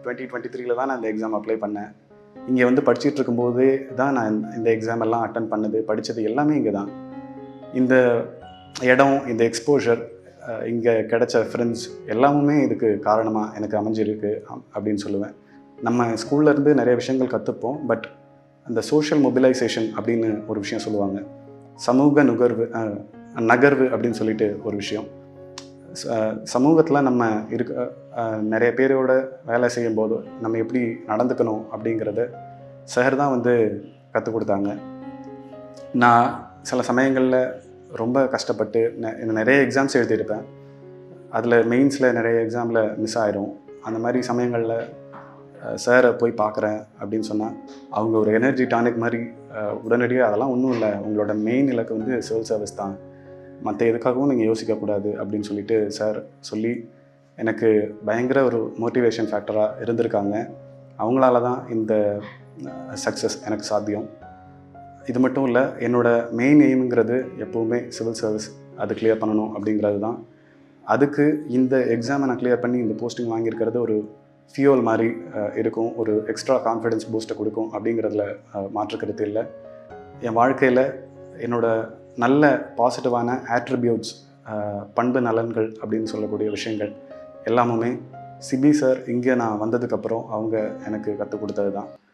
2023 தான் நான் இந்த எக்ஸாம் அப்ளை பண்ணேன். இங்கே வந்து படிச்சுட்டு இருக்கும்போது தான் நான் இந்த எக்ஸாம் எல்லாம் அட்டன் பண்ணது, படித்தது எல்லாமே இங்கே தான். இந்த இடம், இந்த எக்ஸ்போஷர், இங்கே கிடைச்ச ஃப்ரெண்ட்ஸ் எல்லாமுமே இதுக்கு காரணமாக எனக்கு அமைஞ்சிருக்கு அப்படின்னு சொல்லுவேன். நம்ம ஸ்கூல்லேருந்து நிறைய விஷயங்கள் கற்றுப்போம். பட் அந்த சோஷியல் மொபிலைசேஷன் அப்படின்னு ஒரு விஷயம் சொல்லுவாங்க. சமூக நகர்வு அப்படின்னு சொல்லிட்டு ஒரு விஷயம். சமூகத்தில் நம்ம நிறைய பேரோட வேலை செய்யும்போது நம்ம எப்படி நடந்துக்கணும் அப்படிங்கிறத சார் தான் வந்து கற்றுக் கொடுத்தாங்க. நான் சில சமயங்களில் ரொம்ப கஷ்டப்பட்டு நிறைய எக்ஸாம்ஸ் எழுதியிருப்பேன். அதில் மெயின்ஸில் நிறைய எக்ஸாமில் மிஸ் ஆயிரும். அந்த மாதிரி சமயங்களில் சாரை போய் பார்க்குறேன் அப்படின்னு சொன்னால் அவங்க ஒரு எனர்ஜி டானிக் மாதிரி உடனடியாக அதெல்லாம் ஒன்றும் இல்லை, உங்களோட மெயின் இலக்கு வந்து சிவில் சர்வீஸ் தான், மற்ற எதுக்காகவும் நீங்கள் யோசிக்கக்கூடாது அப்படின்னு சொல்லிட்டு சார் சொல்லி எனக்கு பயங்கர ஒரு மோட்டிவேஷன் ஃபேக்டராக இருந்திருக்காங்க. அவங்களால தான் இந்த சக்ஸஸ் எனக்கு சாத்தியம். இது மட்டும் இல்லை, என்னோடய மெயின் எய்முங்கிறது எப்போவுமே சிவில் சர்வீஸ், அது கிளியர் பண்ணணும் அப்படிங்கிறது தான். அதுக்கு இந்த எக்ஸாமை நான் கிளியர் பண்ணி இந்த போஸ்டிங் வாங்கியிருக்கிறது ஒரு ஃபியூல் மாதிரி இருக்கும், ஒரு எக்ஸ்ட்ரா கான்ஃபிடென்ஸ் பூஸ்ட்டை கொடுக்கும் அப்படிங்கிறதுல மாற்றுக்கிறது இல்லை. என் வாழ்க்கையில் என்னோடய நல்ல பாசிட்டிவான ஆட்ரிபியூட்ஸ், பண்பு நலன்கள் அப்படின்னு சொல்லக்கூடிய விஷயங்கள் எல்லாமுமே சிபி சார் இங்கே நான் வந்ததுக்கப்புறம் அவங்க எனக்கு கற்றுக் கொடுத்தது தான்.